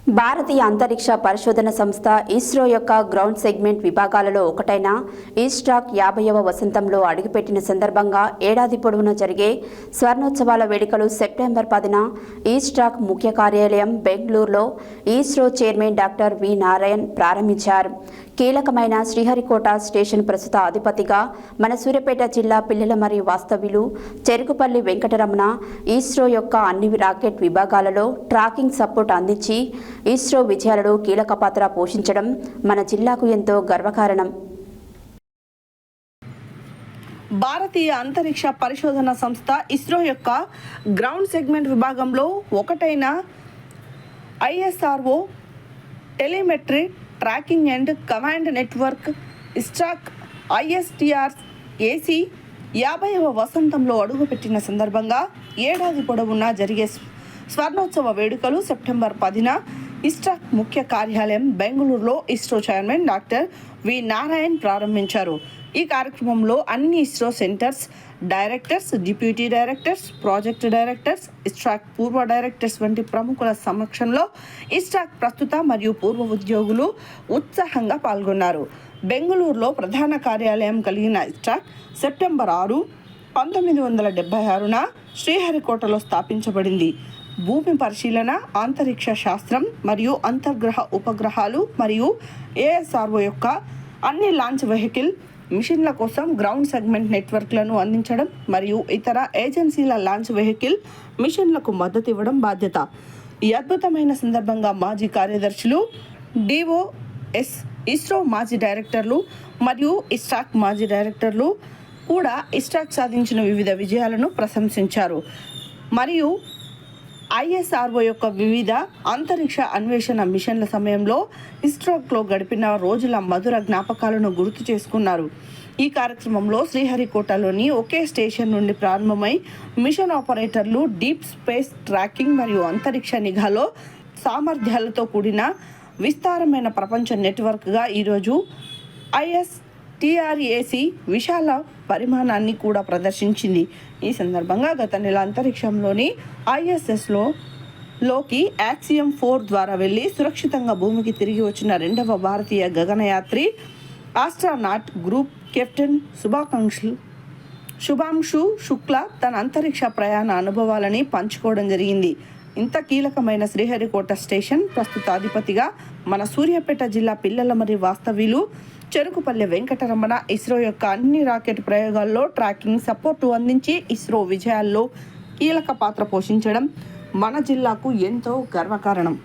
భారతీయ అంతరిక్ష పరిశోధన సంస్థ ఇస్రో యొక్క గ్రౌండ్ సెగ్మెంట్ విభాగాలలో ఒకటైన ఈస్ట్రాక్ 50వ వసంతంలో అడుగుపెట్టిన సందర్భంగా ఏడాది పొడవునా జరిగే స్వర్ణోత్సవాల వేడుకలు సెప్టెంబర్ 10న ఈస్ట్రాక్ ముఖ్య కార్యాలయం బెంగళూరులో ISRO chairman doctor V Narayan ప్రారంభించారు. కీలకమైన శ్రీహరికోట స్టేషన్ ప్రస్తుత అధిపతిగా మన సూర్యాపేట జిల్లా పిల్లల మరియు వాస్తవ్యులు చెరుకుపల్లి వెంకటరమణ ఇస్రో యొక్క అన్ని రాకెట్ విభాగాలలో ట్రాకింగ్ సపోర్ట్ అందించి ఇస్రో విజయాలలో కీలక పాత్ర పోషించడం మన జిల్లాకు ఎంతో గర్వకారణం. భారతీయ అంతరిక్ష పరిశోధన సంస్థ ఇస్రో యొక్క గ్రౌండ్ సెగ్మెంట్ విభాగంలో ఒకటైన ISRO telemetry tracking and command network ISTRAC ISTR AC 50వ వసంతంలో అడుగుపెట్టిన సందర్భంగా ఏడాది పొడవునా జరిగే స్వర్ణోత్సవ వేడుకలు సెప్టెంబర్ 10న ఈస్ట్రాక్ ముఖ్య కార్యాలయం బెంగళూరులో ISRO chairman doctor V Narayan ప్రారంభించారు. ఈ కార్యక్రమంలో అన్ని ISRO centres directors, deputy directors, project directors, ISTRAC పూర్వ డైరెక్టర్స్ వంటి ప్రముఖుల సమక్షంలో ఈస్ట్రాక్ ప్రస్తుత మరియు పూర్వ ఉద్యోగులు ఉత్సాహంగా పాల్గొన్నారు. బెంగళూరులో ప్రధాన కార్యాలయం కలిగిన ఈస్ట్రాక్ సెప్టెంబర్ 6, 1976న శ్రీహరికోటలో స్థాపించబడింది. భూమి పరిశీలన, అంతరిక్ష శాస్త్రం మరియు అంతర్గ్రహ ఉపగ్రహాలు మరియు ASRO యొక్క అన్ని లాంచ్ వెహికల్ మిషన్ల కోసం గ్రౌండ్ సెగ్మెంట్ నెట్వర్క్లను అందించడం మరియు ఇతర ఏజెన్సీల లాంచ్ వెహికల్ మిషన్లకు మద్దతు ఇవ్వడం బాధ్యత. ఈ అద్భుతమైన సందర్భంగా మాజీ కార్యదర్శులు, DOS, ఇస్రో మాజీ డైరెక్టర్లు మరియు ఈస్ట్రాక్ మాజీ డైరెక్టర్లు కూడా ఈస్ట్రాక్ సాధించిన వివిధ విజయాలను ప్రశంసించారు మరియు ISRO యొక్క వివిధ అంతరిక్ష అన్వేషణ మిషన్ల సమయంలో ఇస్రోలో గడిపిన రోజుల మధుర జ్ఞాపకాలను గుర్తు చేసుకున్నారు. ఈ కార్యక్రమంలో శ్రీహరికోటలోని ఒకే స్టేషన్ నుండి ప్రారంభమై మిషన్ ఆపరేటర్లు డీప్ స్పేస్ ట్రాకింగ్ మరియు అంతరిక్ష నిఘాలో సామర్థ్యాలతో కూడిన విస్తారమైన ప్రపంచ నెట్వర్క్గా ఈరోజు ISTRAC విశాల పరిమాణాన్ని కూడా ప్రదర్శించింది. ఈ సందర్భంగా గత నెల అంతరిక్షంలోని ISSలోకి యాక్సియం 4 ద్వారా వెళ్లి సురక్షితంగా భూమికి తిరిగి వచ్చిన 2వ భారతీయ గగనయాత్రి ఆస్ట్రానాట్ గ్రూప్ కెప్టెన్ శుభాంశు శుక్లా తన అంతరిక్ష ప్రయాణ అనుభవాలని పంచుకోవడం జరిగింది. ఇంత కీలకమైన శ్రీహరికోట స్టేషన్ ప్రస్తుత అధిపతిగా మన సూర్యాపేట జిల్లా పిల్లల మరియు వాస్తవ్యులు చెరుకుపల్లి వెంకటరమణ ఇస్రో యొక్క అన్ని రాకెట్ ప్రయోగాల్లో ట్రాకింగ్ సపోర్టు అందించి ఇస్రో విజయాల్లో కీలక పాత్ర పోషించడం మన జిల్లాకు ఎంతో గర్వకారణం.